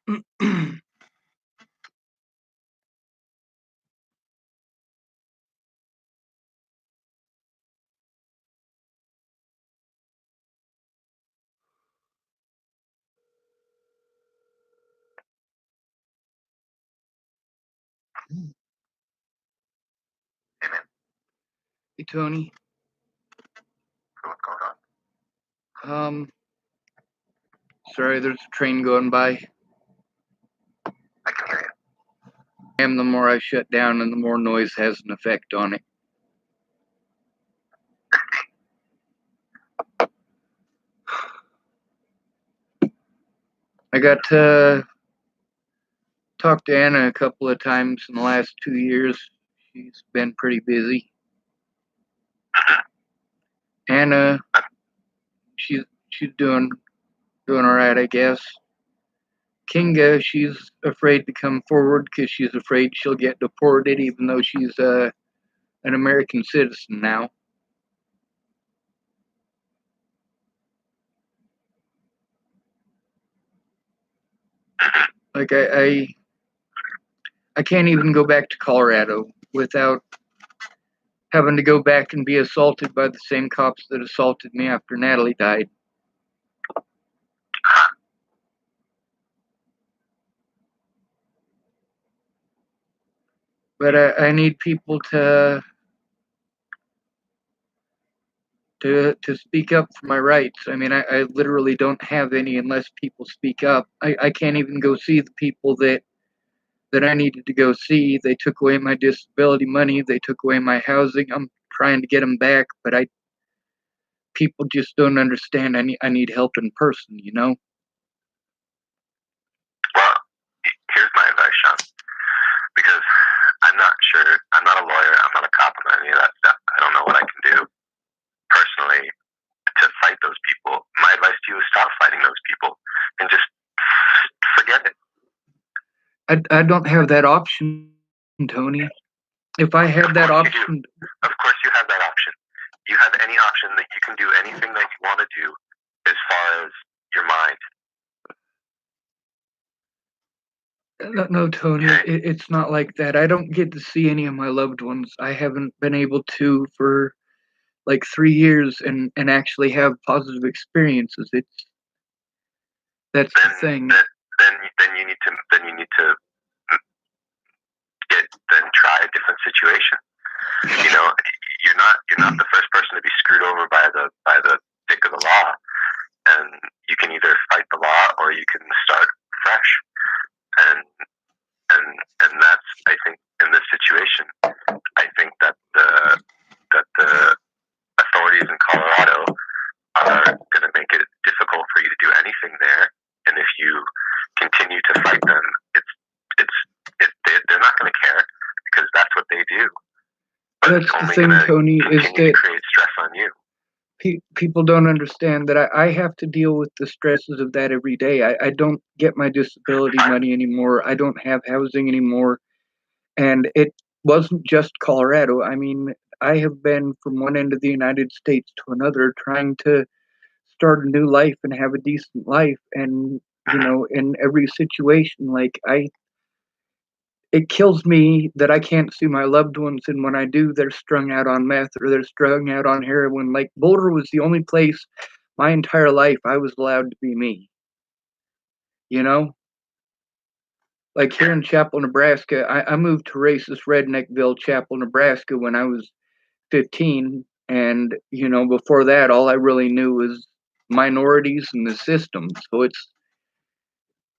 Hey, Tony. What's going on? Sorry, there's a train going by. I can hear you. And the more I shut down and the more noise has an effect on it. I got to talk to Anna a couple of times in the last 2 years. She's been pretty busy. Anna, she's doing all right, I guess. Kinga, she's afraid to come forward because she's afraid she'll get deported, even though she's an American citizen now. Like I can't even go back to Colorado without having to go back and be assaulted by the same cops that assaulted me after Natalie died. But I need people to speak up for my rights. I mean, I literally don't have any unless people speak up. I can't even go see the people that I needed to go see. They took away my disability money. They took away my housing. I'm trying to get them back, but people just don't understand. I need help in person, you know? Well, here's my advice, Sean. Because I'm not sure, I'm not a lawyer, I'm not a cop, I'm not any of that stuff. I don't know what I can do personally to fight those people. My advice to you is stop fighting those people and just forget it. I don't have that option, Tony. If I had that option... Of course you have that option. You have any option that you can do anything that you want to do as far as your mind. No, Tony, it's not like that. I don't get to see any of my loved ones. I haven't been able to for like 3 years and actually have positive experiences. That's the thing. Then you need to try a different situation. You know, you're not the first person to be screwed over by the dick of the law, and you can either fight the law or you can start fresh. And that's, I think, in this situation, I think that the authorities in Colorado are going to make it difficult for you to do anything there. And if you continue to fight them, they're not going to care because that's what they do. But that's the thing, Tony, is that create stress on you. People don't understand that I have to deal with the stresses of that every day. I don't get my disability money anymore. I don't have housing anymore. And it wasn't just Colorado. I mean, I have been from one end of the United States to another trying to start a new life and have a decent life. And, you know, in every situation, like it kills me that I can't see my loved ones, and when I do, they're strung out on meth or they're strung out on heroin. Like Boulder was the only place my entire life I was allowed to be me. You know? Like here in Chapel, Nebraska, I moved to racist Redneckville, Chapel, Nebraska when I was 15. And, you know, before that, all I really knew was minorities and the system. So it's,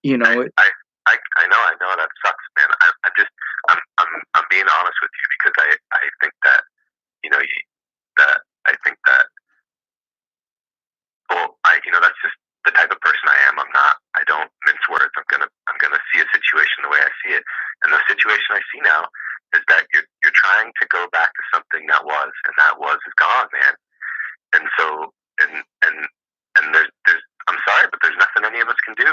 you know, I know that sucks, man. I'm being honest with you because I think that, you know, that's just the type of person I am. I don't mince words. I'm gonna see a situation the way I see it. And the situation I see now is that you're trying to go back to something that was, and that was is gone, man. And so, and there's I'm sorry, but there's nothing any of us can do.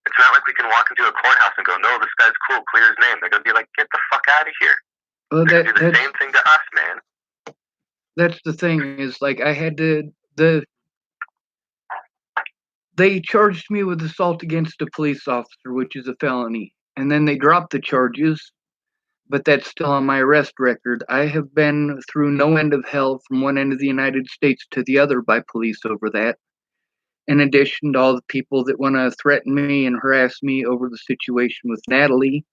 It's not like we can walk into a courthouse and go, no, this guy's cool, clear his name. They're going to be like, get the fuck out of here. Well, they're going to do the same thing to us, man. That's the thing is, like, I had to, They charged me with assault against a police officer, which is a felony, and then they dropped the charges, but that's still on my arrest record. I have been through no end of hell from one end of the United States to the other by police over that, in addition to all the people that want to threaten me and harass me over the situation with Natalie.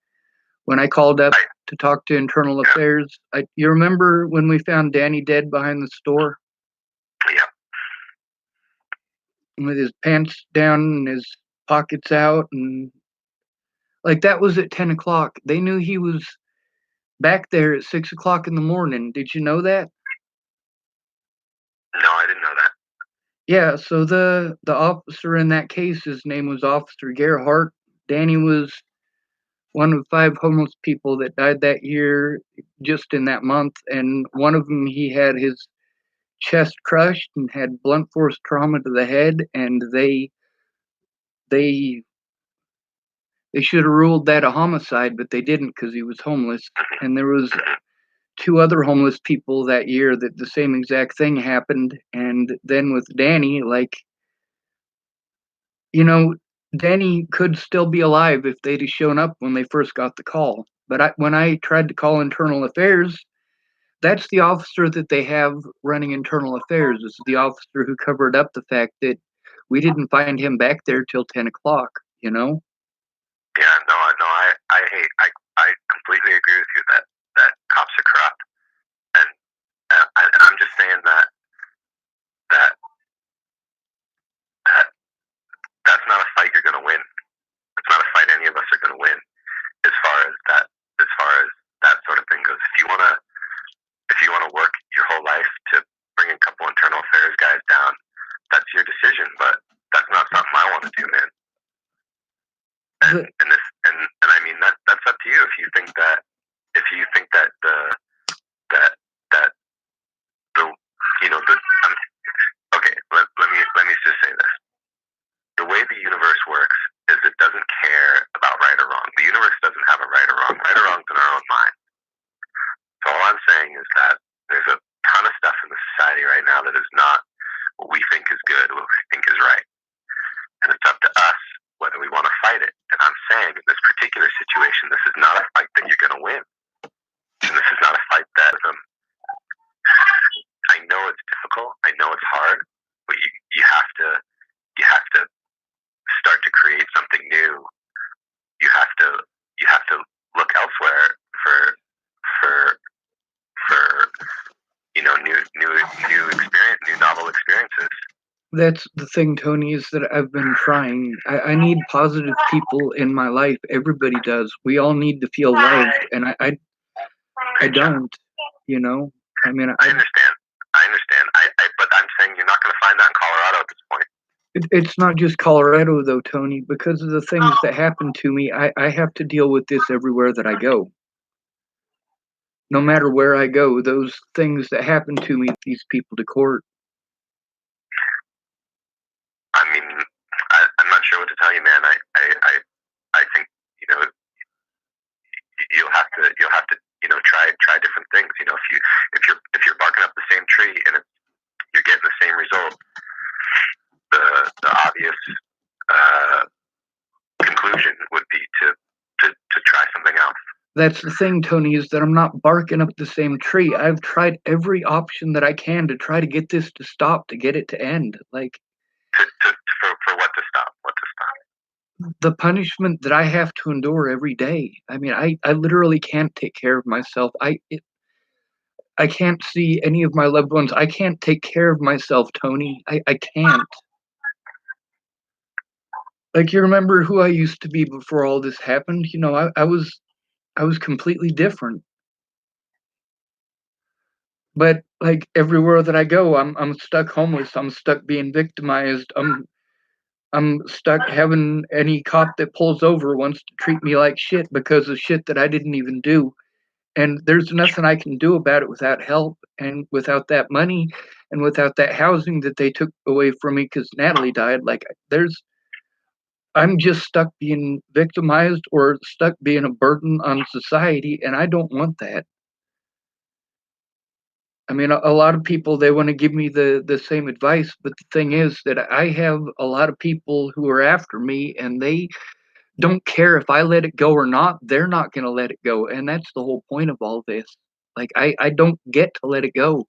When I called up to talk to Internal Affairs, you remember when we found Danny dead behind the store? Yeah. With his pants down and his pockets out, and like that was at 10 o'clock. They knew he was back there at 6 o'clock in the morning. Did you know that? No, I didn't know that. Yeah, so the officer in that case, his name was Officer Gerhart. Danny was one of 5 homeless people that died that year, just in that month, and one of them, he had his chest crushed and had blunt force trauma to the head, and they they should have ruled that a homicide, but they didn't because he was homeless. And there was 2 other homeless people that year that the same exact thing happened. And then with Danny, like, you know, Danny could still be alive if they'd have shown up when they first got the call. But when I tried to call Internal Affairs, that's the officer that they have running Internal Affairs. Is the officer who covered up the fact that we didn't find him back there till 10 o'clock, you know? Yeah, no, I completely agree with you that cops are corrupt, and I'm just saying that that that's not a fight you're going to win. It's not a fight any of us are going to win as far as that sort of thing goes. If you wanna work your whole life to bring a couple internal affairs guys down, that's your decision. But that's not something I want to do, man. And I mean that's up to you. If you think that the that that the you know the okay, let me just say this. The way the universe works is it doesn't care about right or wrong. The universe doesn't have a right or wrong. Right or wrong's in our own mind. So all I'm saying is that there's a ton of stuff in the society right now that is not what we think is good, what we think is right. And it's up to us whether we want to fight it. And I'm saying in this particular situation, this is not a fight that you're going to win. And this is not a fight that I know it's difficult. I know it's hard, but you have to start to create something new. You have to look elsewhere for new experience, new novel experiences. That's the thing, Tony, is that I've been trying. I need positive people in my life. Everybody does. We all need to feel loved, and I don't. You know, I mean, I understand. But I'm saying you're not going to find that in Colorado at this point. It's not just Colorado, though, Tony. Because of the things that happen to me, I have to deal with this everywhere that I go. No matter where I go, those things that happen to me, these people to court. I mean, I'm not sure what to tell you, man. I think you'll have to try different things. If you're barking up the same tree and you're getting the same result, the obvious conclusion would be to try something else. That's the thing, Tony, is that I'm not barking up the same tree. I've tried every option that I can to try to get this to stop, to get it to end. Like, for what to stop? What to stop? The punishment that I have to endure every day. I mean, I literally can't take care of myself. I can't see any of my loved ones. I can't take care of myself, Tony. I can't. Like, you remember who I used to be before all this happened? You know, I was completely different. But like everywhere that I go, I'm stuck homeless. I'm stuck being victimized. I'm stuck having any cop that pulls over wants to treat me like shit because of shit that I didn't even do. And there's nothing I can do about it without help and without that money and without that housing that they took away from me because Natalie died. Like, I'm just stuck being victimized or stuck being a burden on society, and I don't want that. I mean, a lot of people, they want to give me the same advice, but the thing is that I have a lot of people who are after me, and they don't care if I let it go or not. They're not going to let it go, and that's the whole point of all this. Like I don't get to let it go.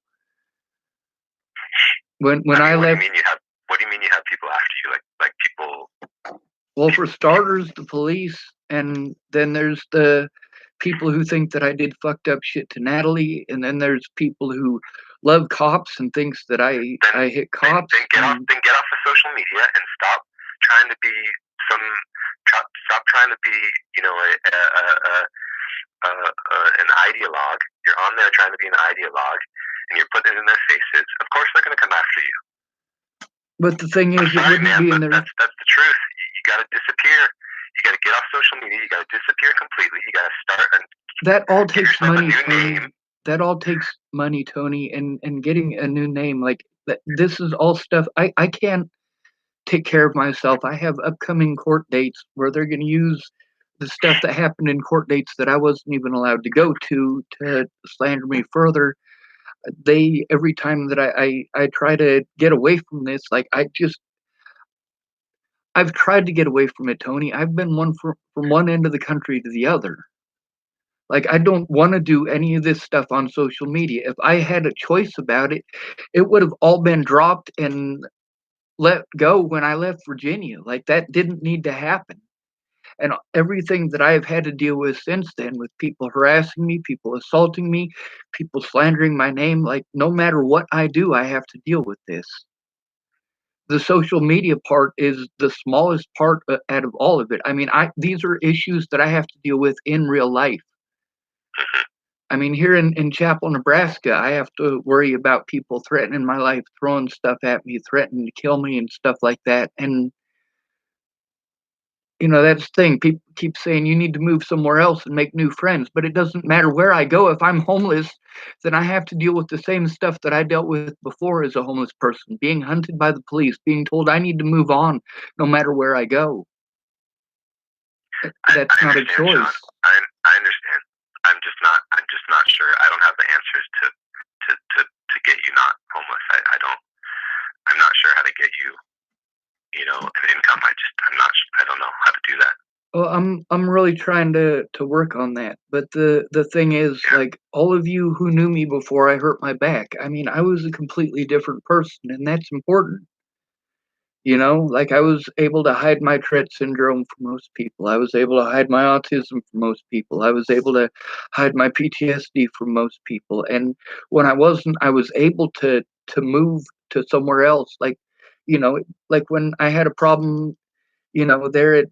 When I I mean, what do you left, mean you have? What do you mean you have people after you? Like people? well, for starters, the police, and then there's the people who think that I did fucked up shit to Natalie, and then there's people who love cops and thinks that Then I hit cops. then get off. And Then get off of social media and stop trying to be some. Stop trying to be, you know, an ideologue. You're on there trying to be an ideologue, and you're putting it in their faces. Of course, they're going to come after you. but the thing I'm is, it sorry, wouldn't man, be in but their. that's the truth. You got to disappear. You got to get off social media. You got to disappear completely. You got to start and That all give takes yourself a money, new Tony. name. That all takes money, Tony, and getting a new name like that. This is all stuff I can't take care of myself. I have upcoming court dates where they're going to use the stuff that happened in court dates that I wasn't even allowed to go to slander me further. They every time that I try to get away from this, like I've tried to get away from it, Tony. I've been from one end of the country to the other. Like I don't want to do any of this stuff on social media. If I had a choice about it, it would have all been dropped and let go when I left Virginia. Like that didn't need to happen. And everything that I've had to deal with since then, with people harassing me, people assaulting me, people slandering my name, like no matter what I do, I have to deal with this. The social media part is the smallest part out of all of it. I mean, I these are issues that I have to deal with in real life. I mean, here in Chapel, Nebraska, I have to worry about people threatening my life, throwing stuff at me, threatening to kill me and stuff like that. And that's the thing. People keep saying you need to move somewhere else and make new friends, but it doesn't matter where I go. If I'm homeless, then I have to deal with the same stuff that I dealt with before as a homeless person, being hunted by the police, being told I need to move on no matter where I go. That's I not a understand, Sean. choice. I understand. I'm just not sure. I don't have the answers to get you not homeless. I don't. I'm not sure how to get you, an income. I don't know how to do that. Well, I'm really trying to work on that. But the thing is, Yeah. like all of you who knew me before I hurt my back, I mean, I was a completely different person, and that's important. Like I was able to hide my Tourette syndrome from most people. I was able to hide my autism from most people. I was able to hide my PTSD from most people. And when I wasn't, I was able to move to somewhere else. You know, like when I had a problem, there at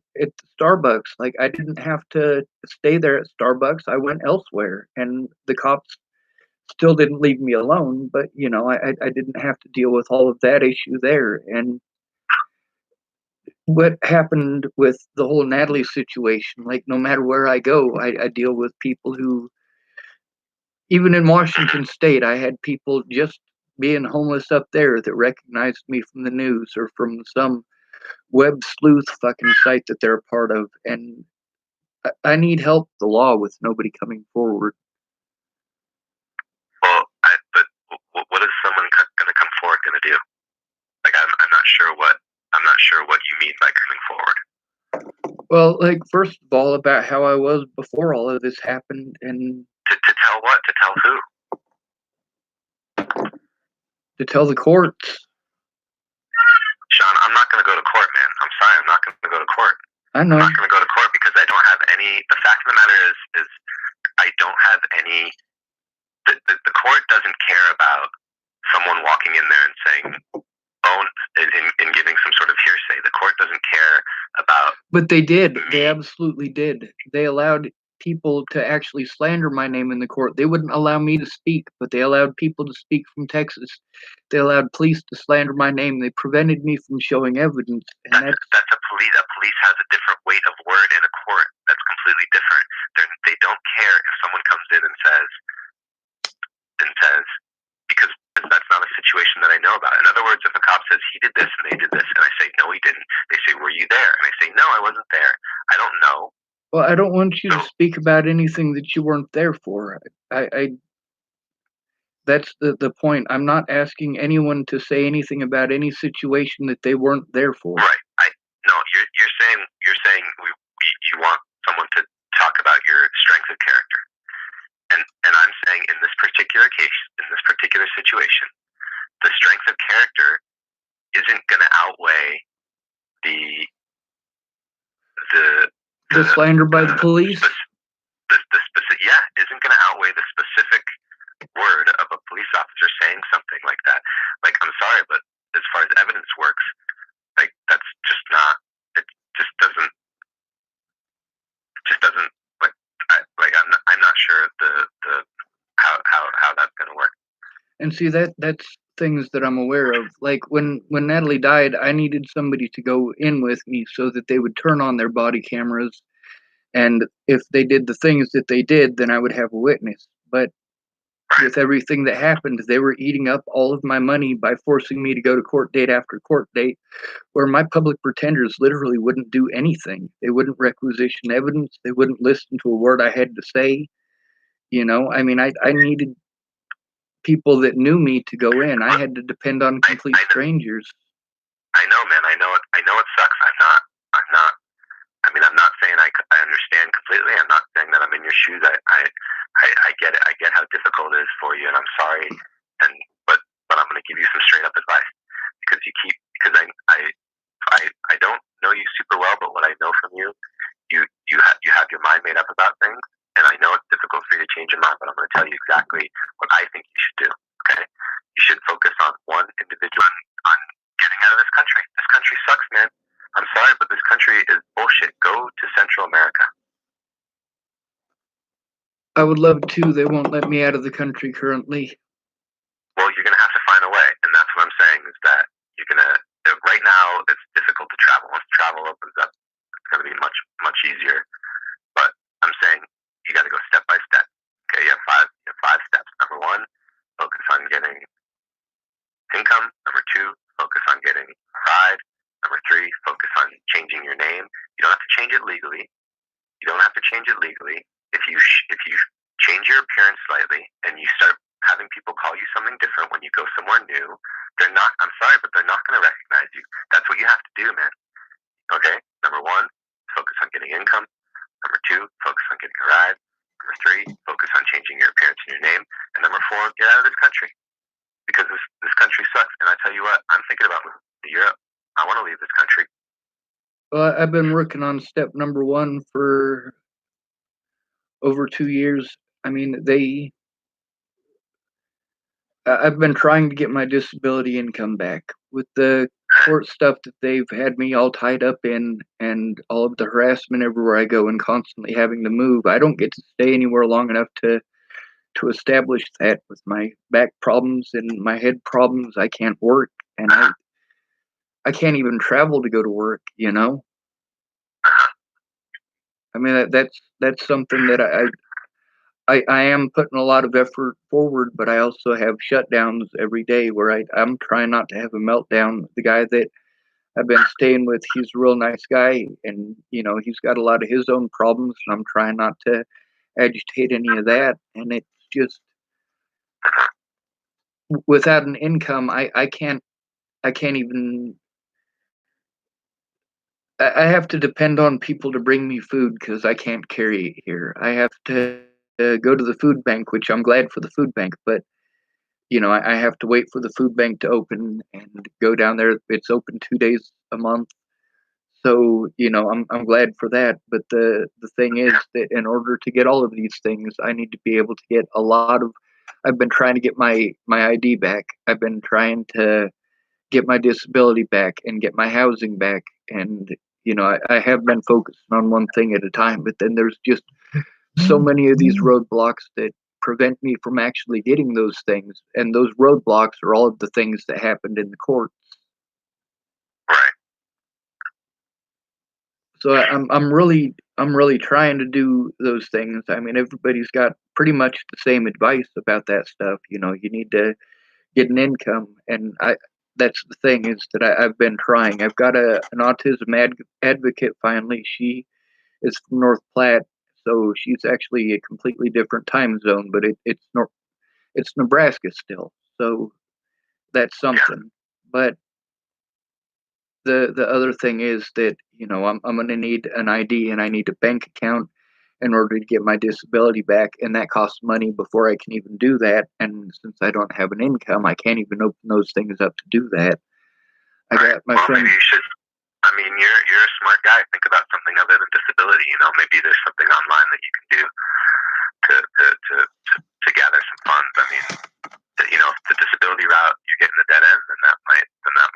Starbucks, like I didn't have to stay there at Starbucks. I went elsewhere, and the cops still didn't leave me alone. But I didn't have to deal with all of that issue there. And what happened with the whole Natalie situation, like no matter where I go, I deal with people who, even in Washington State, I had people just being homeless up there that recognized me from the news or from some web sleuth fucking site that they're a part of. And I need help, the law, with nobody coming forward. Well, but what is someone going to come forward going to do? Like, I'm not sure what you mean by coming forward. Well, like first of all, about how I was before all of this happened, and To tell what? To tell who? to tell the courts. Sean, I'm not going to go to court, man. I'm sorry, I'm not going to go to court. I know. I'm not going to go to court because I don't have any. The fact of the matter is I don't have any. The court doesn't care about someone walking in there and saying, "Oh," in giving some sort of hearsay. The court doesn't care about. But they did. They absolutely did. They allowed people to actually slander my name in the court. They wouldn't allow me to speak, but they allowed people to speak from Texas. They allowed police to slander my name. They prevented me from showing evidence. And that's a police. A police has a different weight of word in a court. That's completely different. They don't care if someone comes in and says, because that's not a situation that I know about. In other words, if a cop says he did this and they did this, and I say no, he didn't, they say, were you there? And I say no, I wasn't there. I don't know. Well, I don't want you to speak about anything that you weren't there for. I That's the point. I'm not asking anyone to say anything about any situation that they weren't there for. Right. No. You're saying you want someone to talk about your strength of character, and I'm saying in this particular case, in this particular situation, the strength of character isn't going to outweigh the The slander by the police? The specific, yeah, isn't going to outweigh the specific word of a police officer saying something like that. Like, I'm sorry, but as far as evidence works, like, that's just not, it just doesn't, like, I'm not sure how that's going to work. And see, that's things that I'm aware of. Like when Natalie died, I needed somebody to go in with me so that they would turn on their body cameras, and if they did the things that they did, then I would have a witness. But with everything that happened, they were eating up all of my money by forcing me to go to court date after court date, where my public pretenders literally wouldn't do anything. They wouldn't requisition evidence. They wouldn't listen to a word I had to say. I mean, I needed people that knew me to go in. I had to depend on complete strangers. I know, man. I know it sucks. I'm not saying I understand completely. I'm not saying that I'm in your shoes. I get it. I get how difficult it is for you, and I'm sorry. But I'm going to give you some straight up advice because I don't know you super well, but what I know from you, you have your mind made up about things, and I know it's difficult for you to change your mind. But I'm going to tell you exactly what I think you should do. Okay, you should focus on one individual, on getting out of this country. This country sucks, man. I'm sorry, but this country is bullshit. Go to Central America. I would love to. They won't let me out of the country currently. Well, you're going to have to find a way, and that's what I'm saying is that you're going to. Right now, it's difficult to travel. Once travel opens up, it's going to be much easier. But I'm saying you got to go step by step. Okay, you have five steps. Number one, focus on getting income. Number two, focus on getting pride. Number three, focus on changing your name. You don't have to change it legally. If you change your appearance slightly and you start having people call you something different when you go somewhere new, they're not. I'm sorry, but they're not going to recognize you. That's what you have to do, man. Okay. Number one, focus on getting income. Number two, focus on getting a ride. Number three, focus on changing your appearance and your name. And number four, get out of this country because this country sucks. And I tell you what, I'm thinking about moving to Europe. I want to leave this country. Well, I've been working on step number one for over 2 years. I mean, I've been trying to get my disability income back with the court stuff that they've had me all tied up in, and all of the harassment everywhere I go and constantly having to move. I don't get to stay anywhere long enough to establish that. With my back problems and my head problems, I can't work, and I can't even travel to go to work. I mean, that's something that I am putting a lot of effort forward, but I also have shutdowns every day where I'm trying not to have a meltdown. The guy that I've been staying with, he's a real nice guy, and he's got a lot of his own problems, and I'm trying not to agitate any of that. And it's just, without an income, I can't even. I have to depend on people to bring me food because I can't carry it here. I have to go to the food bank, which I'm glad for the food bank, but I have to wait for the food bank to open and go down there. It's open 2 days a month, so I'm glad for that. But the thing is that in order to get all of these things, I need to be able to get a lot of. I've been trying to get my ID back. I've been trying to get my disability back and get my housing back, and I have been focusing on one thing at a time. But then there's just so many of these roadblocks that prevent me from actually getting those things, and those roadblocks are all of the things that happened in the courts. Right. So I'm really trying to do those things. I mean, everybody's got pretty much the same advice about that stuff. You need to get an income, and that's the thing is that I've been trying. I've got an autism advocate finally. She is from North Platte, so she's actually a completely different time zone, but it's Nebraska still, so that's something. But the other thing is that I'm going to need an ID and I need a bank account in order to get my disability back, and that costs money before I can even do that. And since I don't have an income, I can't even open those things up to do that. I got my friend. Maybe you should. I mean, you're a smart guy. Think about something other than disability. Maybe there's something online that you can do to gather some funds. I mean, if the disability route you're getting a dead end, then that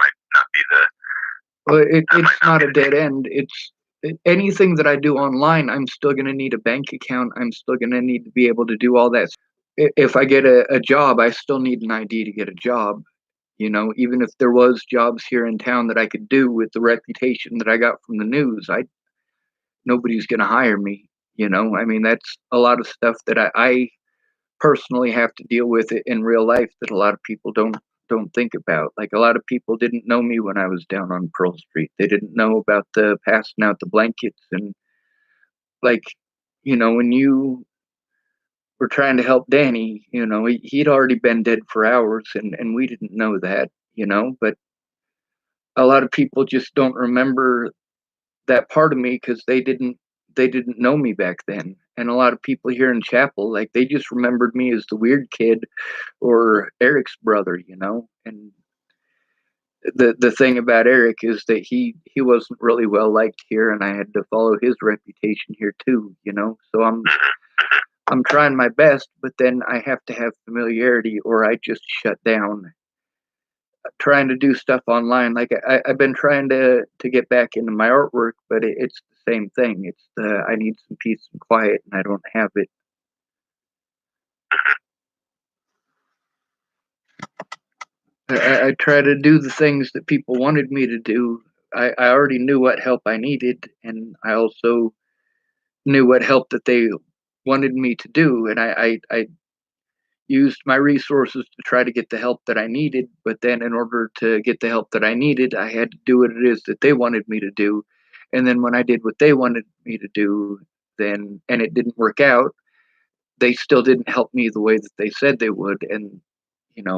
might not be the. Well, it's not a dead end. It's anything that I do online. I'm still going to need a bank account. I'm still going to need to be able to do all that. If I get a job, I still need an ID to get a job. Even if there was jobs here in town that I could do with the reputation that I got from the news, nobody's going to hire me. I mean, that's a lot of stuff that I personally have to deal with it in real life that a lot of people don't think about. Like, a lot of people didn't know me when I was down on Pearl Street. They didn't know about the passing out the blankets, and like, when you were trying to help Danny, he'd already been dead for hours, and we didn't know that, but a lot of people just don't remember that part of me because they didn't know me back then. And a lot of people here in Chapel, like, they just remembered me as the weird kid or Eric's brother. And the thing about Eric is that he wasn't really well liked here, and I had to follow his reputation here too. So I'm trying my best, but then I have to have familiarity or I just shut down. Trying to do stuff online, like, I've been trying to get back into my artwork, but it's the same thing. It's I need some peace and quiet, and I don't have it. I try to do the things that people wanted me to do. I already knew what help I needed, and I also knew what help that they wanted me to do, and I used my resources to try to get the help that I needed. But then, in order to get the help that I needed, I had to do what it is that they wanted me to do. And then, when I did what they wanted me to do, and it didn't work out, they still didn't help me the way that they said they would. And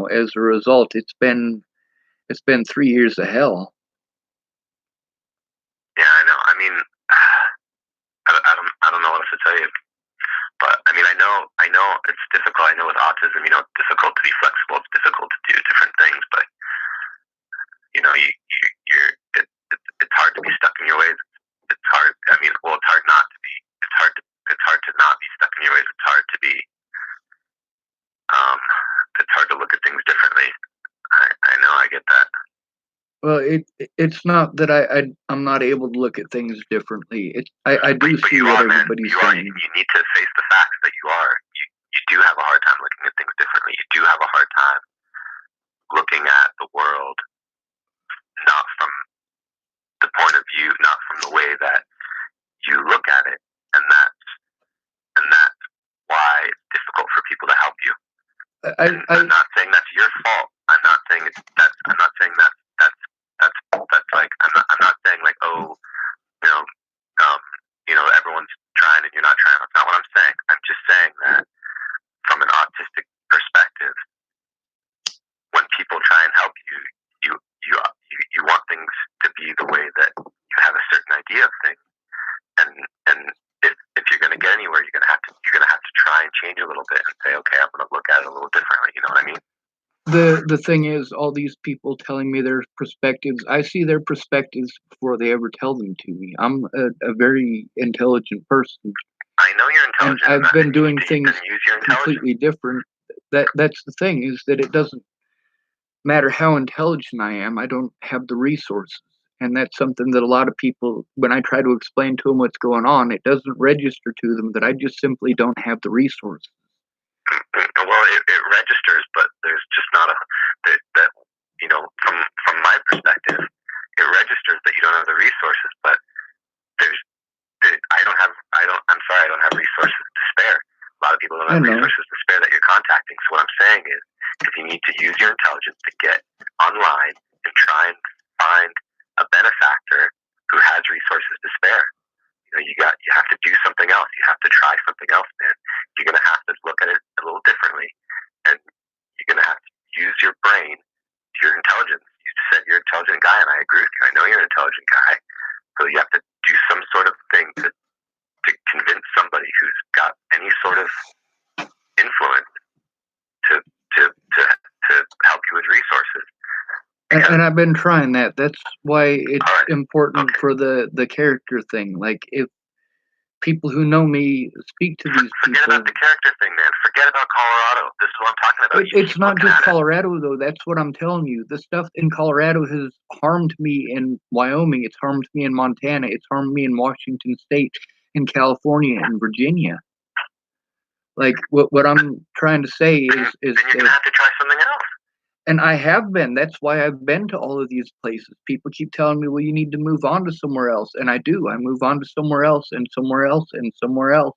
as a result, it's been 3 years of hell. Yeah, I know. I mean, I don't know what else to tell you. But I mean, I know it's difficult. I know with autism, it's difficult to be flexible. It's difficult to do different things. But it's hard to be stuck in your ways. It's hard. I mean, well, it's hard not to be. It's hard to not be stuck in your ways. It's hard to be. It's hard to look at things differently. I know. I get that. Well, it's not that I'm not able to look at things differently. I do see what everybody's saying. You need to face the facts that you do have a hard time looking at things differently. You do have a hard time looking at the world not from the point of view, not from the way that you look at it, and that's why it's difficult for people to help you. I'm not saying that's your fault. I'm not saying I'm not saying that's like I'm not saying like, oh, everyone's trying and you're not trying. That's not what I'm saying. I'm just saying that from an autistic perspective, when people try and help you, you want things to be the way that you have a certain idea of things, and if you're going to get anywhere, you're going to have to try and change a little bit and say, okay, I'm going to look at it a little differently. You know what I mean? The thing is, all these people telling me their perspectives, I see their perspectives before they ever tell them to me. I'm a very intelligent person. I know you're intelligent. And I've been doing things completely different. That's the thing, is that it doesn't matter how intelligent I am, I don't have the resources. And that's something that a lot of people, when I try to explain to them what's going on, it doesn't register to them that I just simply don't have the resources. Well, it registers, but there's just not that from my perspective, it registers that you don't have the resources, but I'm sorry, I don't have resources to spare. A lot of people don't have resources to spare that you're contacting. So what I'm saying is, if you need to use your intelligence to get online and try and find a benefactor who has resources to spare, you have to do something else. You have to try something else, man. You're gonna have to look at it a little differently, and any sort of influence to help you with resources. And I've been trying that. That's why it's Alright, important okay. for the character thing. Like, if people who know me speak to these Forget people, about the character thing, man. Forget about Colorado. This is what I'm talking about. You it's keep not looking just at it. Colorado though. That's what I'm telling you. The stuff in Colorado has harmed me in Wyoming. It's harmed me in Montana. It's harmed me in Washington State, in California, and Virginia. Like, what I'm trying to say is Then you're gonna that, have to try something else. and I have been. That's why I've been to all of these places. People keep telling me, well, you need to move on to somewhere else. And I do. I move on to somewhere else and somewhere else and somewhere else.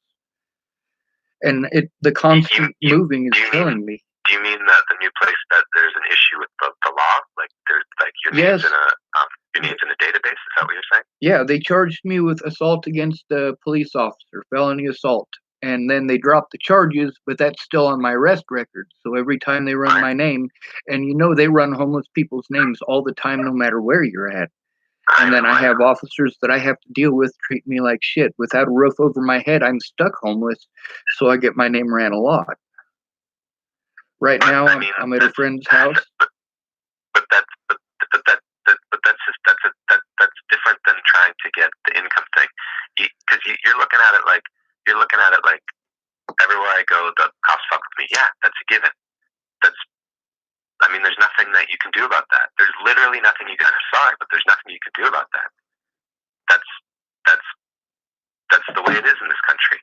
And the constant moving is killing me. Do you mean that the new place that there's an issue with the law? Like there's like your name's Yes. in a database? Is that what you're saying? Yeah, they charged me with assault against a police officer, felony assault. And then they dropped the charges, but that's still on my arrest record. So every time they run my name, and they run homeless people's names all the time, no matter where you're at. And then I have officers that I have to deal with treat me like shit. Without a roof over my head, I'm stuck homeless, so I get my name ran a lot. Right now, I'm at a friend's house. But that's different than trying to get the income thing. Because you're looking at it like everywhere I go, the cops fuck with me. Yeah, that's a given. There's nothing that you can do about that. There's literally nothing you can. I'm sorry, but there's nothing you can do about that. That's the way it is in this country.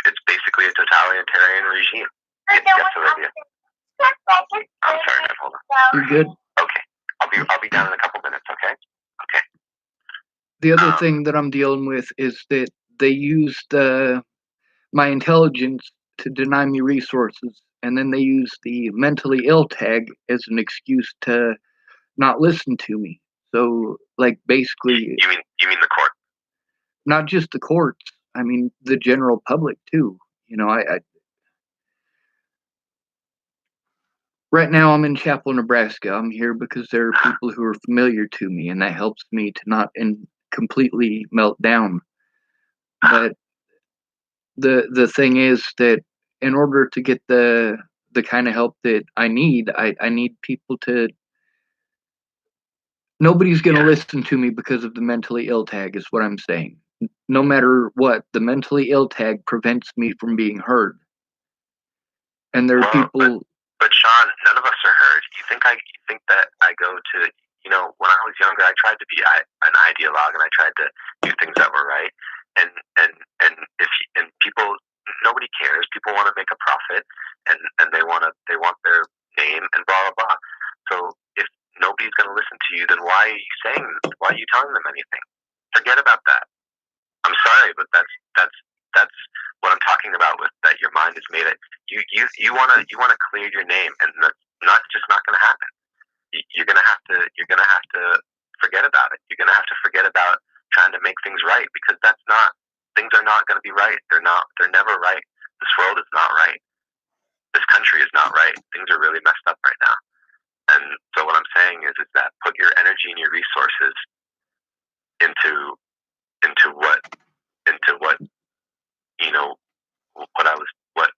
It's basically a totalitarian regime. Yes, Olivia. I'm sorry, man. Hold on. You're good. Okay, I'll be down in a couple minutes. Okay. Okay. The other thing that I'm dealing with is that they used my intelligence to deny me resources, and then they use the mentally ill tag as an excuse to not listen to me. So, like, basically, you mean the court? Not just the courts. I mean, the general public too. Right now I'm in Chapel, Nebraska. I'm here because there are people who are familiar to me, and that helps me to not completely melt down. But the thing is that in order to get the kind of help that I need, I need people to. Nobody's going to listen to me because of the mentally ill tag, is what I'm saying. No matter what, the mentally ill tag prevents me from being heard. And there are people. But Sean, none of us are heard. You think that I go to, when I was younger, I tried to be an ideologue, and I tried to do things that were right. And people, nobody cares. People want to make a profit, and they want their name and blah blah blah. So if nobody's going to listen to you, then why are you telling them anything? Forget about that. I'm sorry, but that's what I'm talking about with that. Your mind is made. You want to clear your name, and that's not going to happen. You're gonna have to forget about it. You're gonna have to forget about trying to make things right, because things are not going to be right. They're never right. This world is not right. This country is not right. Things are really messed up right now. And so what I'm saying is that put your energy and your resources into what what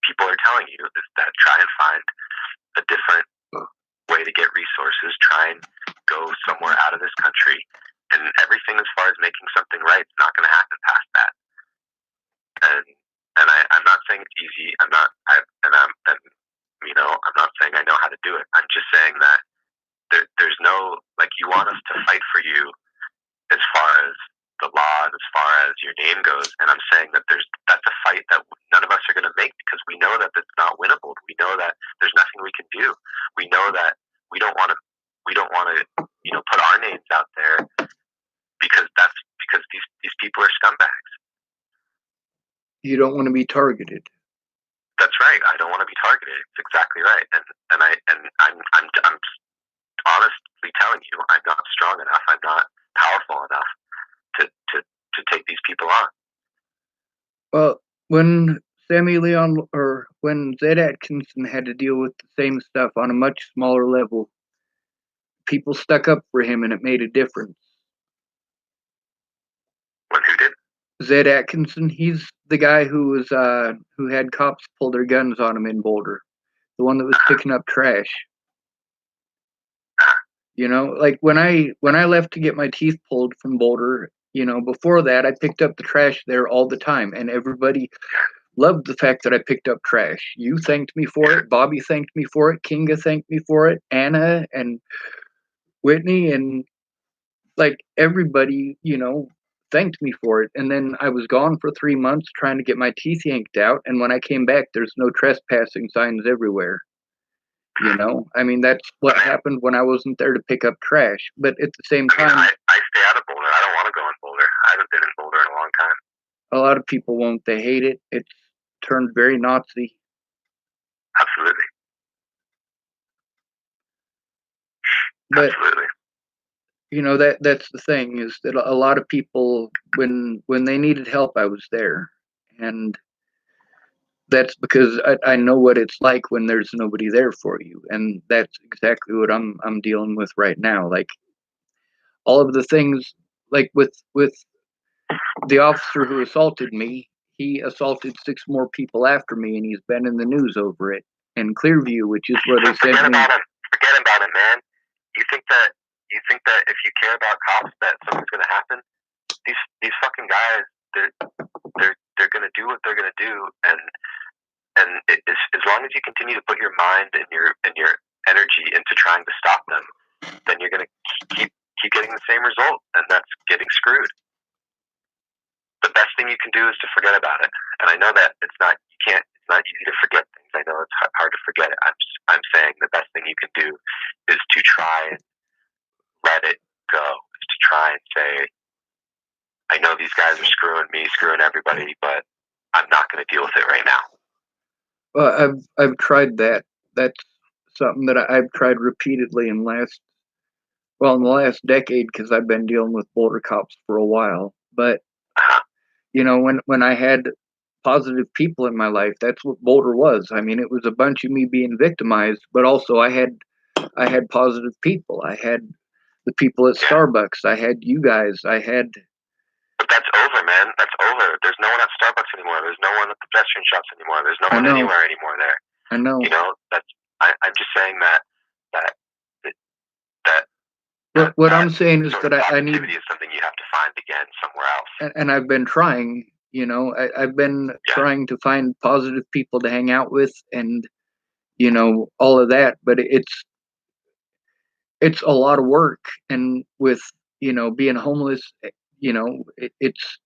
people are telling you, is that try and find a different way to get resources. Try and go somewhere out of this country, and everything as far as making something right is not going to happen past that. And I'm not saying it's easy. I'm not saying I know how to do it. I'm just saying that there's no, like, you want us to fight for you as far as the law and as far as your name goes, and I'm saying that that's a fight that none of us are going to make, because we know that it's not winnable. We know that there's nothing we can do. We know that we don't want to put our names out there, because these people are scumbags. You don't want to be targeted. That's right. I don't want to be targeted. It's exactly right. And I'm honestly telling you, I'm not strong enough. I'm not powerful enough to take these people on. Well, when when Zed Atkinson had to deal with the same stuff on a much smaller level, people stuck up for him, and it made a difference. When who did? Zed Atkinson, he's the guy who had cops pull their guns on him in Boulder. The one that was picking up trash. You know, like when I left to get my teeth pulled from Boulder, you know, before that I picked up the trash there all the time, and everybody loved the fact that I picked up trash. You thanked me for it. Bobby thanked me for it. Kinga thanked me for it. Anna and Whitney and like everybody, you know, thanked me for it. And then I was gone for 3 months trying to get my teeth yanked out. And when I came back, there's no trespassing signs everywhere. You know, I mean, that's what happened when I wasn't there to pick up trash. But at the same time, I stay out of Boulder. I don't want to go in Boulder. I haven't been in Boulder in a long time. a lot of people won't. They hate it. It's turned very Nazi. Absolutely. But Absolutely. you know, that's the thing, is that a lot of people, when they needed help, I was there. And that's because I know what it's like when there's nobody there for you, and that's exactly what I'm dealing with right now. Like all of the things, like with the officer who assaulted me, he assaulted 6 more people after me, and he's been in the news over it. And Clearview, which is where they sent me. Forget about it, man. You think that if you care about cops that something's gonna happen? These fucking guys, they're gonna do what they're gonna do, and as long as you continue to put your mind and your energy into trying to stop them, then you're gonna keep getting the same result, and that's getting screwed. The best thing you can do is to forget about it. And I know that it's not easy to forget things. I know it's hard to forget it. I'm saying the best thing you can do is to try and let it go. Is to try and say, I know these guys are screwing me, screwing everybody, but I'm not going to deal with it right now. Well, I've tried that. That's something that I've tried repeatedly in the last decade, because I've been dealing with Boulder cops for a while. But you know, when I had positive people in my life, that's what Boulder was. I mean, it was a bunch of me being victimized, but also I had positive people. I had the people at Starbucks. I had you guys. But that's over, man. That's over. There's no one at Starbucks anymore. There's no one at the pedestrian shops anymore. There's no one anywhere anymore there. I know. You know, I'm just saying that what I'm saying is that I need is something you have to find again somewhere else. And I've been trying. You know, I've been trying to find positive people to hang out with, and you know, all of that. But it's a lot of work, and with, you know, being homeless, you know, it's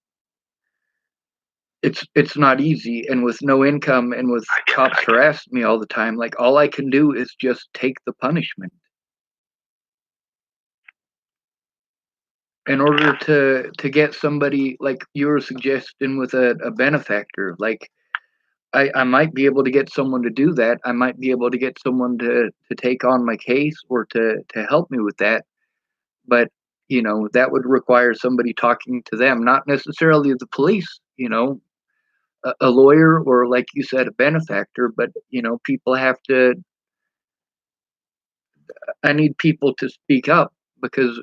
not easy, and with no income, and with cops harassing me all the time, like all I can do is just take the punishment in order to get somebody like you were suggesting with a benefactor. Like I might be able to get someone to do that. I might be able to get someone to take on my case, or to help me with that. But, you know, that would require somebody talking to them, not necessarily the police, you know, a lawyer, or like you said, a benefactor. But, you know, I need people to speak up, because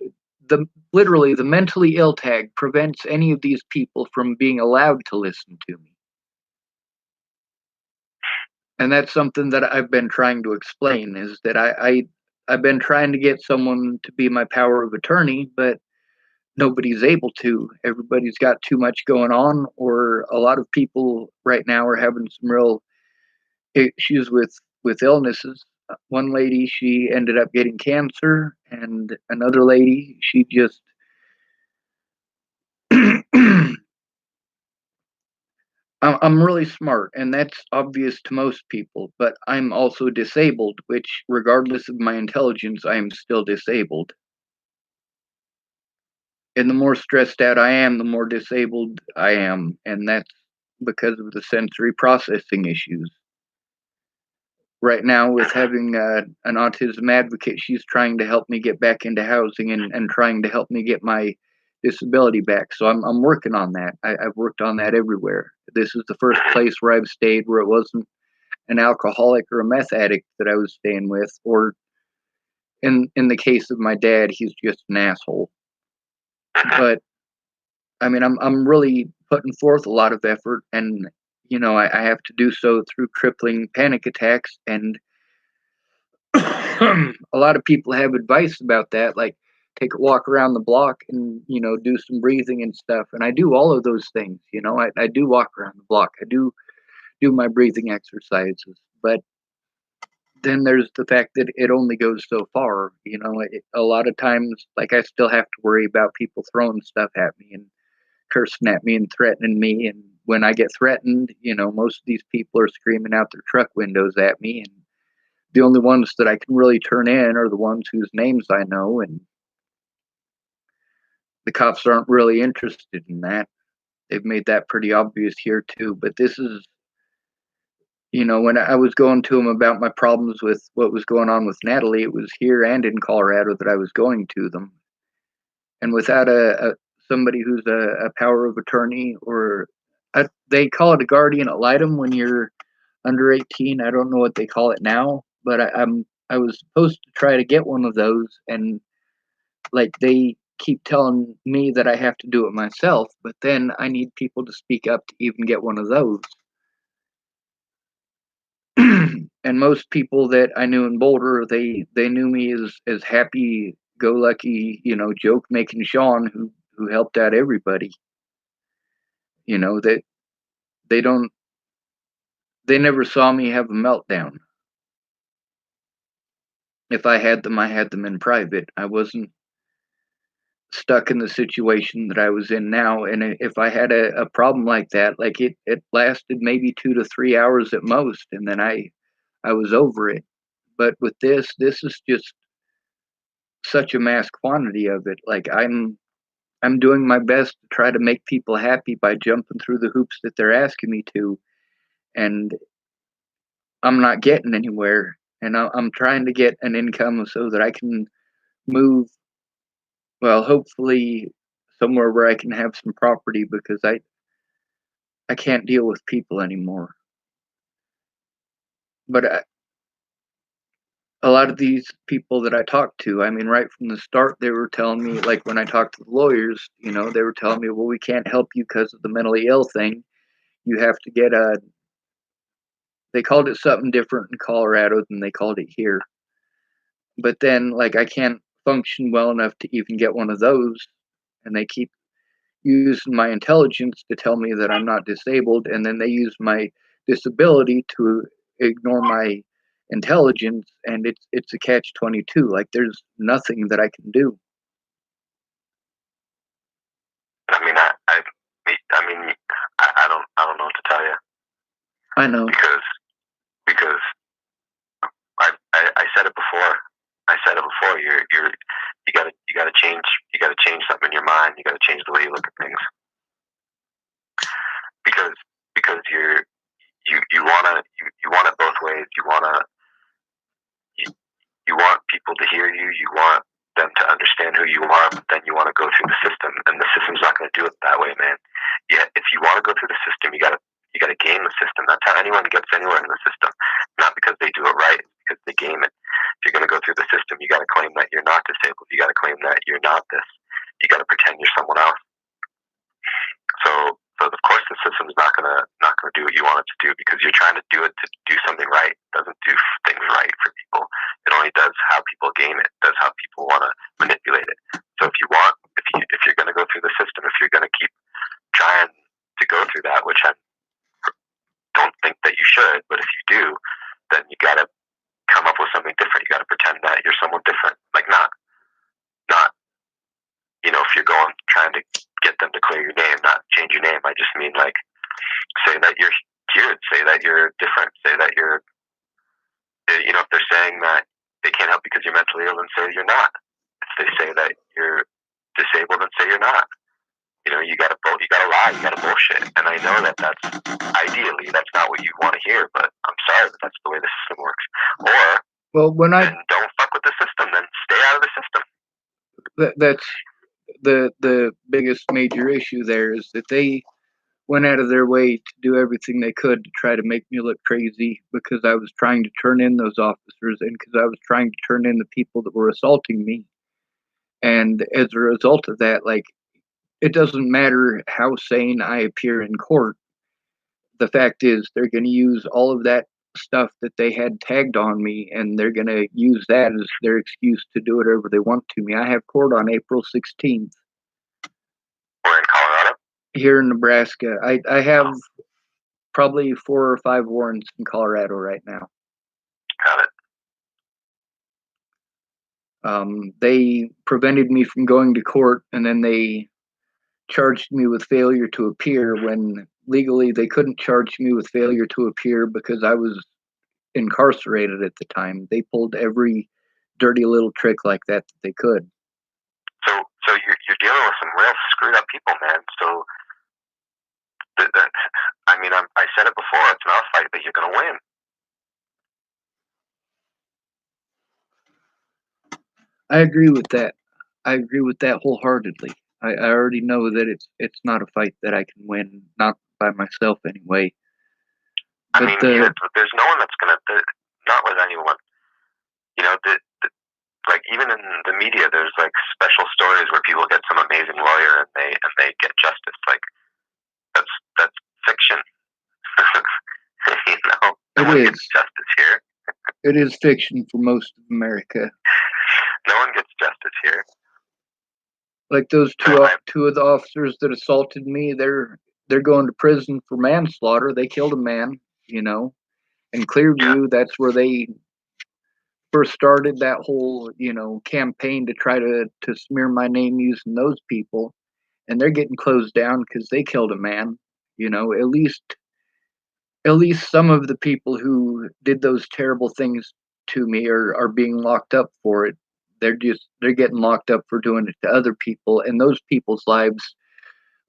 literally the mentally ill tag prevents any of these people from being allowed to listen to me. And that's something that I've been trying to explain, is that I've been trying to get someone to be my power of attorney, but nobody's able to. Everybody's got too much going on, or a lot of people right now are having some real issues with illnesses. One lady, she ended up getting cancer, and another lady, she just I'm really smart, and that's obvious to most people, but I'm also disabled, which, regardless of my intelligence, I am still disabled. And the more stressed out I am, the more disabled I am, and that's because of the sensory processing issues. Right now, with having an autism advocate, she's trying to help me get back into housing, and trying to help me get my disability back. So I'm working on that. I've worked on that everywhere. This is the first place where I've stayed where it wasn't an alcoholic or a meth addict that I was staying with, or in the case of my dad, he's just an asshole. But I mean, I'm really putting forth a lot of effort, and I have to do so through crippling panic attacks, and a lot of people have advice about that, like take a walk around the block and do some breathing and stuff. And I do all of those things. I do walk around the block. I do my breathing exercises, but then there's the fact that it only goes so far. A lot of times, like, I still have to worry about people throwing stuff at me and cursing at me and threatening me. And when I get threatened, most of these people are screaming out their truck windows at me. And the only ones that I can really turn in are the ones whose names I know. And the cops aren't really interested in that. They've made that pretty obvious here, too. But this is, when I was going to them about my problems with what was going on with Natalie, it was here and in Colorado that I was going to them. And without somebody who's a power of attorney, or they call it a guardian ad litem when you're under 18. I don't know what they call it now, but I was supposed to try to get one of those, and like, they keep telling me that I have to do it myself, but then I need people to speak up to even get one of those. And most people that I knew in Boulder, they knew me as happy go lucky, joke making Sean who helped out everybody. That they don't they never saw me have a meltdown. If I had them, I had them in private. I wasn't stuck in the situation that I was in now. And if I had a problem like that, like, it lasted maybe 2 to 3 hours at most, and then I was over it. But with this is just such a mass quantity of it. Like, I'm doing my best to try to make people happy by jumping through the hoops that they're asking me to, and I'm not getting anywhere. And I'm trying to get an income so that I can move, well, hopefully somewhere where I can have some property, because I can't deal with people anymore. But a lot of these people that I talked to, I mean, right from the start, they were telling me, like, when I talked to the lawyers, they were telling me, well, we can't help you because of the mentally ill thing. You have to get they called it something different in Colorado than they called it here. But then, like, I can't function well enough to even get one of those. And they keep using my intelligence to tell me that I'm not disabled. And then they use my disability to ignore my intelligence. And it's a catch-22. Like, there's nothing that I can do. I mean, I don't know what to tell you. I know. Because I said it before. You gotta change something in your mind. You gotta change the way you look at things. Because you want it both ways. You want people to hear you. You want them to understand who you are, but then you want to go through the system, and the system's not going to do it that way, man. Yeah, if you want to go through the system, you gotta game the system. That's how anyone gets anywhere in the system. Not because they do it right, it's because they game it. If you're going to go through the system, you got to claim that you're not disabled. You got to claim that you're not this. You got to pretend you're someone else. So of course the system's not gonna do what you want it to do, because you're trying to do it to do something right. It doesn't do things right for people. It only does how people game it. It does how people want to manipulate it. So if you're gonna go through the system, if you're gonna keep trying to go through that, which I don't think that you should, but if you do, then you gotta come up with something different. You gotta pretend that you're someone different. Like, not if you're trying to get them to clear your name, not change your name. I just mean, like, say that you're cured, say that you're different, say that you're, if they're saying that they can't help because you're mentally ill, then say you're not. If they say that you're disabled, then say you're not. You gotta lie, you gotta bullshit. And I know that ideally that's not what you want to hear, but I'm sorry, but that's the way the system works. Or, well, then don't fuck with the system, then stay out of the system. That's the biggest major issue there, is that they went out of their way to do everything they could to try to make me look crazy, because I was trying to turn in those officers, and because I was trying to turn in the people that were assaulting me. And as a result of that, like, it doesn't matter how sane I appear in court. The fact is, they're going to use all of that stuff that they had tagged on me, and they're going to use that as their excuse to do whatever they want to me. I have court on April 16th. We're in Colorado? Here in Nebraska. I have probably 4 or 5 warrants in Colorado right now. Got it. They prevented me from going to court, and then they charged me with failure to appear when legally they couldn't charge me with failure to appear because I was incarcerated at the time. They pulled every dirty little trick like that they could. So you're dealing with some real screwed up people, man. So, I mean, I said it before. It's not a fight that you're going to win. I agree with that. I agree with that wholeheartedly. I already know that it's not a fight that I can win, not by myself anyway. I mean, there's no one that's going to, not with anyone. You know, like even in the media, there's like special stories where people get some amazing lawyer and they get justice. Like that's fiction. You know, no one gets justice here. It is fiction for most of America. No one gets justice here. Like those two of the officers that assaulted me, they're going to prison for manslaughter. They killed a man, you know. In Clearview, that's where they first started that whole, you know, campaign to try to smear my name using those people, and they're getting closed down because they killed a man. You know, at least some of the people who did those terrible things to me are being locked up for it. They're getting locked up for doing it to other people, and those people's lives,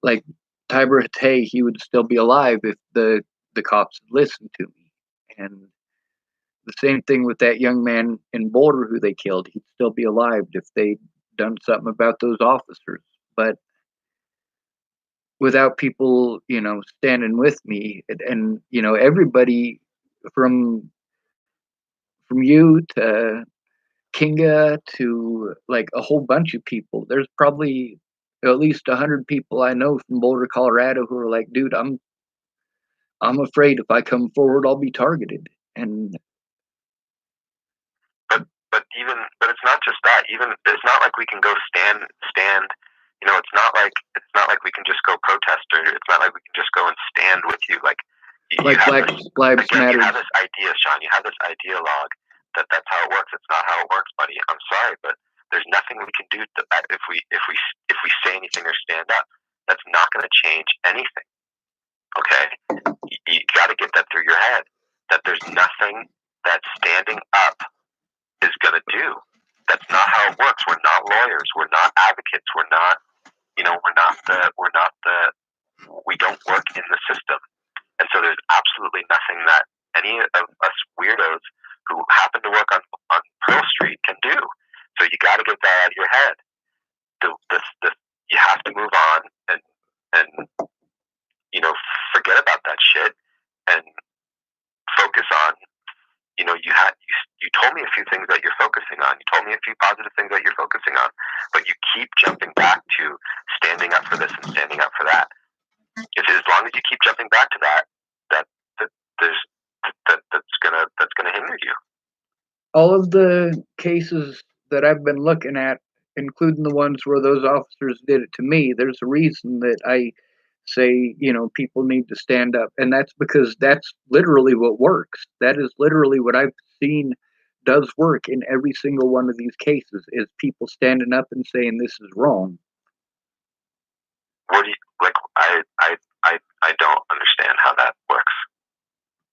like Tiber Hatay, he would still be alive if the cops had listened to me. And the same thing with that young man in Boulder who they killed. He'd still be alive if they'd done something about those officers. But without people, you know, standing with me, and you know, everybody from you to Kinga to like a whole bunch of people. There's probably at least 100 people I know from Boulder, Colorado, who are like, dude, I'm afraid if I come forward, I'll be targeted. And but it's not just that. Even it's not like we can go stand. You know, it's not like we can just go protest, or it's not like we can just go and stand with you. Like Black Lives Matter. You have this idea, Sean. You have this ideologue that's how it works. It's not how it works, buddy. I'm sorry, but there's nothing we can do if we say anything or stand up. That's not going to change anything. Okay, you got to get that through your head. That there's nothing that standing up is going to do. That's not how it works. We're not lawyers. We're not advocates. We're not, you know, we don't work in the system. And so there's absolutely nothing that any of us weirdos who happen to work on Pearl Street can do. So you got to get that out of your head. You have to move on and you know, forget about that shit and focus on, you know, you told me a few things that you're focusing on. You told me a few positive things that you're focusing on, but you keep jumping back to standing up for this and standing up for that. As long as you keep jumping back to that's gonna hinder you. All of the cases that I've been looking at, including the ones where those officers did it to me, there's a reason that I say, you know, people need to stand up. And that's because that's literally what works. That is literally what I've seen does work in every single one of these cases, is people standing up and saying this is wrong. What do you like? I don't understand how that works.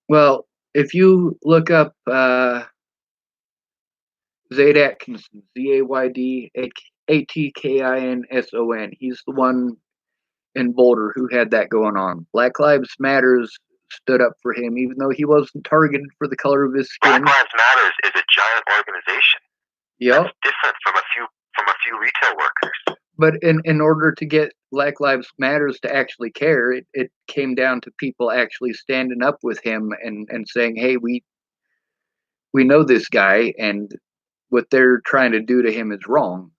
Well, if you look up Zayd Atkinson, Zayd Atkinson, he's the one in Boulder who had that going on. Black Lives Matters stood up for him, even though he wasn't targeted for the color of his skin. Black Lives Matters is a giant organization. Yep. That's different from a few retail workers. But in order to get Black Lives Matters to actually care, it came down to people actually standing up with him and saying, hey, we know this guy, and what they're trying to do to him is wrong.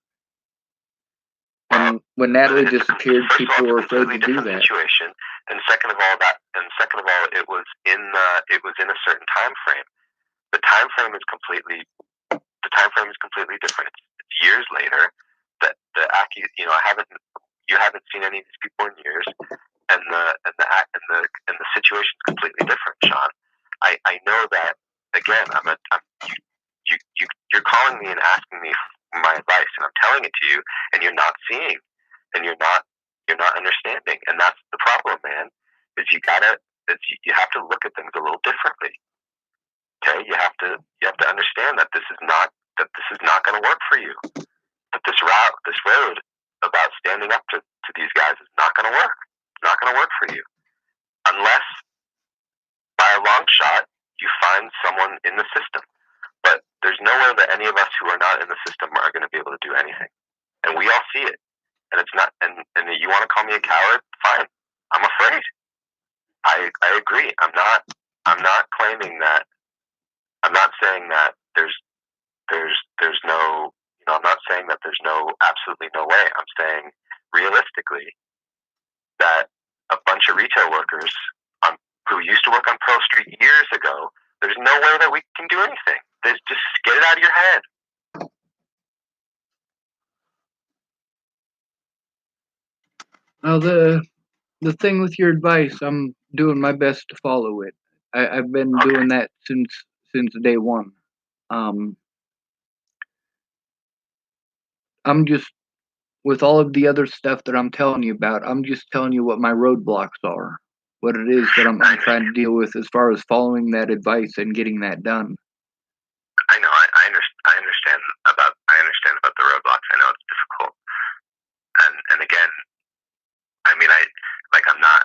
And when Natalie disappeared, first of all, people were it's a afraid to completely do different that. situation. And second of all, it was in a certain time frame. The time frame is completely different. It's years later. You haven't seen any of these people in years, and the situation is completely different, Sean. I know that. Again, you're calling me and asking me for my advice, and I'm telling it to you, and you're not seeing, and you're not understanding, and that's the problem, man. Is you have to look at things a little differently. Okay, you have to understand that this is not going to work for you. That this road about standing up to these guys is not going to work. It's not going to work for you unless by a long shot you find someone in the system. But there's nowhere that any of us who are not in the system are going to be able to do anything, and we all see it. And it's not. And you want to call me a coward? Fine. I'm afraid. I agree. I'm not claiming that. I'm not saying that there's no. I'm not saying that there's absolutely no way. I'm saying realistically that a bunch of retail workers who used to work on Pearl Street years ago, there's no way that we can do anything. Just get it out of your head. Well, the thing with your advice, I'm doing my best to follow it. I've been doing that since day one. I'm just, with all of the other stuff that I'm telling you about, I'm just telling you what my roadblocks are, what it is that I'm trying to deal with as far as following that advice and getting that done. I know. I understand about the roadblocks. I know it's difficult, and again, I mean, I'm not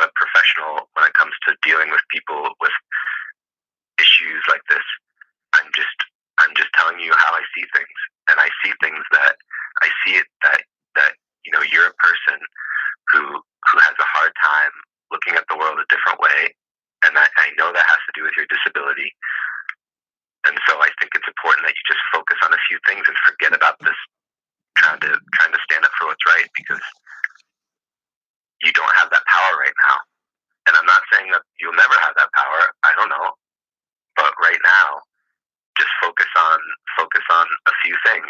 a professional when it comes to dealing with people with issues like this. I'm just telling you how I see things, and I see things that I see it that you're a person who has a hard time looking at the world a different way, and I know that has to do with your disability. And so I think it's important that you just focus on a few things and forget about this trying to stand up for what's right, because you don't have that power right now. And I'm not saying that you'll never have that power. I don't know. But right now, just focus on a few things.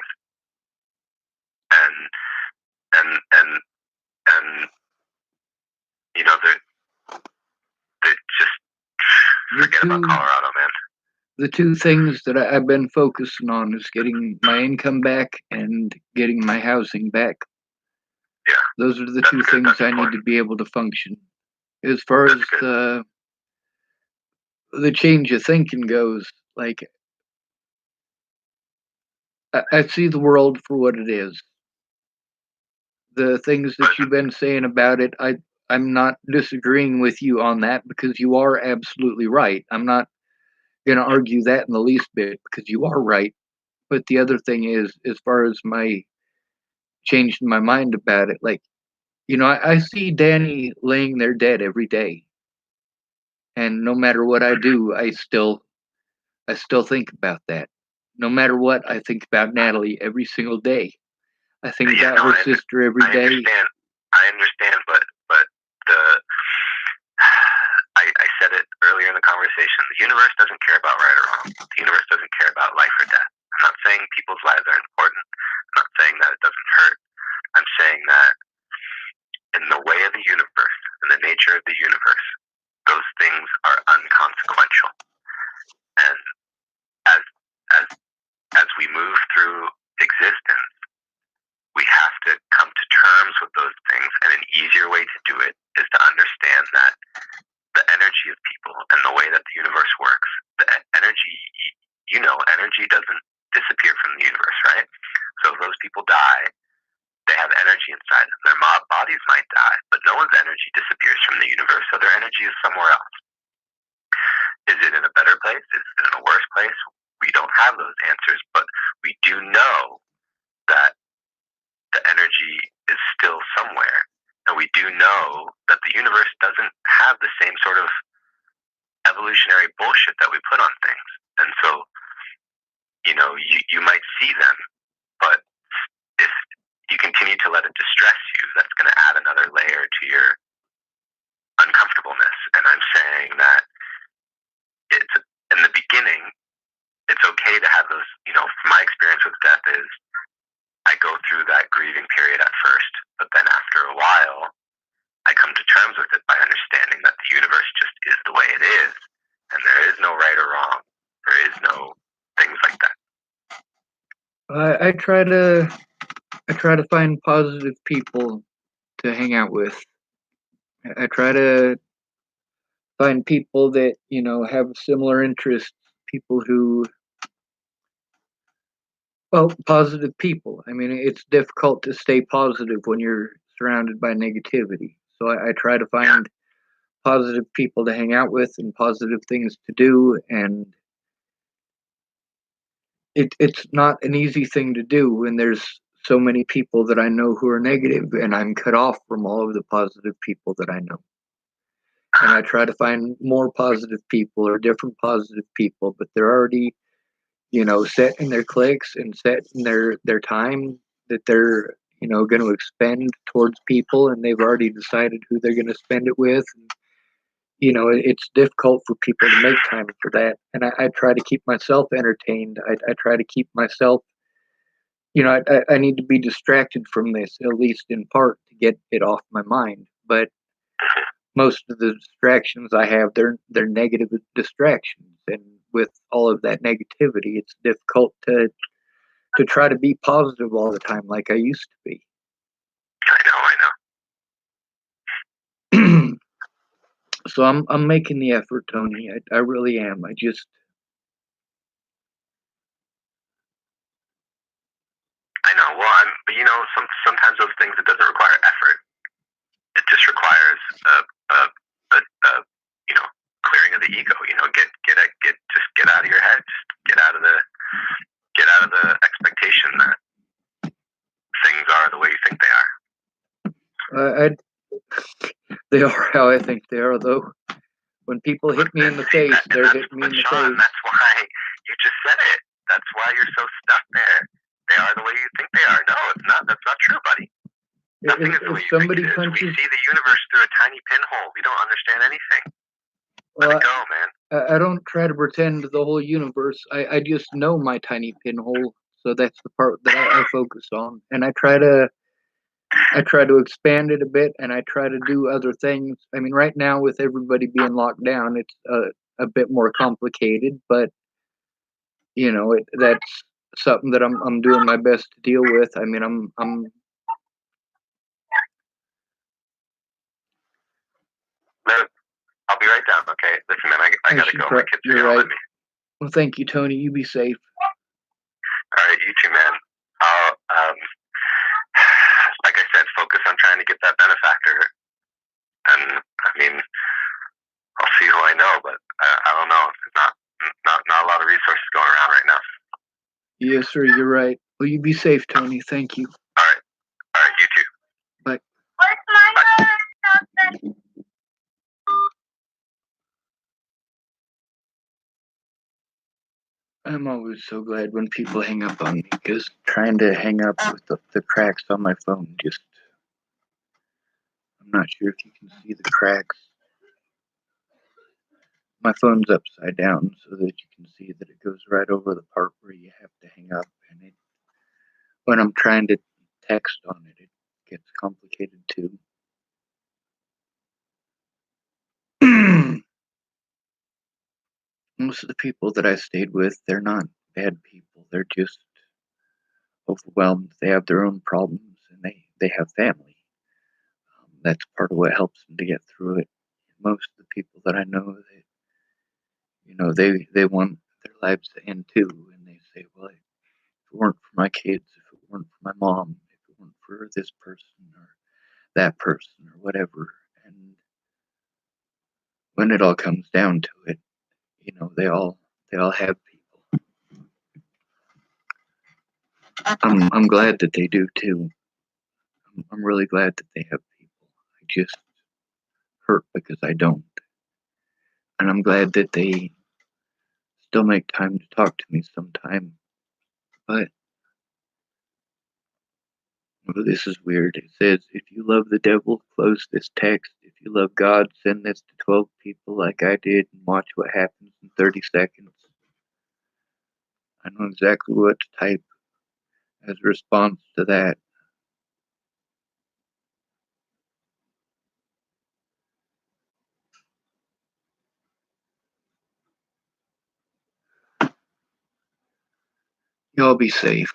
And just forget about Colorado, man. The two things that I've been focusing on is getting my income back and getting my housing back. Yeah. Those are the two things I need to be able to function. As far as the change of thinking goes, like, I see the world for what it is. The things that you've been saying about it, I'm not disagreeing with you on that, because you are absolutely right. I'm not going to argue that in the least bit, because you are right. But the other thing is, as far as my changing my mind about it, like, I see Danny laying there dead every day, and no matter what I do, I still think about that. No matter what, I think about Natalie every single day. I think about her sister every day. I understand, but the I said it earlier in the conversation. The universe doesn't care about right or wrong. The universe doesn't care about life or death. I'm not saying people's lives are important. I'm not saying that it doesn't hurt. I'm saying that in the way of the universe, in the nature of the universe, those things are unconsequential. And as we move through existence, we have to come to terms with those things. And an easier way to do it is to understand that the energy of people and the way that the universe works, the energy, energy doesn't disappear from the universe, right? So if those people die, they have energy inside them. Their bodies might die, but no one's energy disappears from the universe, so their energy is somewhere else. Is it in a better place? Is it in a worse place? We don't have those answers, but we do know that the energy is still somewhere. And we do know that the universe doesn't have the same sort of evolutionary bullshit that we put on things. And so you might see them, but if you continue to let it distress you, that's going to add another layer to your uncomfortableness. And I'm saying that it's in the beginning, it's okay to have those. My experience with death is I go through that grieving period at first, but then after a while, I come to terms with it by understanding that the universe just is the way it is, and there is no right or wrong. There is no things like that. I try to find positive people to hang out with. I try to find people that have similar interests, people who, well, positive people. I mean, it's difficult to stay positive when you're surrounded by negativity. So I try to find positive people to hang out with and positive things to do, and it's not an easy thing to do when there's so many people that I know who are negative, and I'm cut off from all of the positive people that I know. And I try to find more positive people or different positive people, but they're already, set in their cliques and set in their time that they're, going to expend towards people, and they've already decided who they're going to spend it with. And, it's difficult for people to make time for that. And I try to keep myself entertained. I try to keep myself, I need to be distracted from this, at least in part, to get it off my mind. But most of the distractions I have, they're negative distractions, and with all of that negativity, it's difficult to try to be positive all the time like I used to be. I know. So I'm making the effort, Tony. I really am. I know. Well, but sometimes those things, it doesn't require effort. It just requires a clearing of the ego. Just get out of your head. Just get out of the expectation that things are the way you think they are. They are how I think they are, though. When people hit me in the face, they're hitting me in the Sean, face. that's why you just said it. That's why you're so stuck there. They are the way you think they are. No, it's not. That's not true, buddy. Nothing is the way you think it is. We see the universe through a tiny pinhole. We don't understand anything. Let it go, man. I don't try to pretend the whole universe. I just know my tiny pinhole, so that's the part that I focus on, and I try to expand it a bit, and I try to do other things. I mean, right now with everybody being locked down, it's a bit more complicated, but that's something that I'm doing my best to deal with. I mean, I'm Man, I'll be right down. Okay, listen, man, I gotta go. My kids are yelling at me. Well, thank you, Tony. You be safe. All right, you too, man. I'll like I said, focus on trying to get that benefactor. And I mean, I'll see who I know, but I don't know. There's not a lot of resources going around right now. Yes, sir. You're right. Well, you be safe, Tony. Thank you. All right. You too. Bye. Bye. I'm always so glad when people hang up on me, because trying to hang up with the cracks on my phone just, I'm not sure if you can see the cracks. My phone's upside down so that you can see that it goes right over the part where you have to hang up, and when I'm trying to text on it, it gets complicated too. Most of the people that I stayed with, they're not bad people. They're just overwhelmed. They have their own problems, and they have family. That's part of what helps them to get through it. Most of the people that I know, they want their lives to end too, and they say, well, if it weren't for my kids, if it weren't for my mom, if it weren't for this person or that person or whatever. And when it all comes down to it, they all have people. I'm glad that they do too. I'm really glad that they have people. I just hurt because I don't. And I'm glad that they still make time to talk to me sometime. But oh, this is weird. It says, if you love the devil, close this text. If you love God, send this to 12 people like I did and watch what happens in 30 seconds. I know exactly what to type as a response to that. Y'all be safe.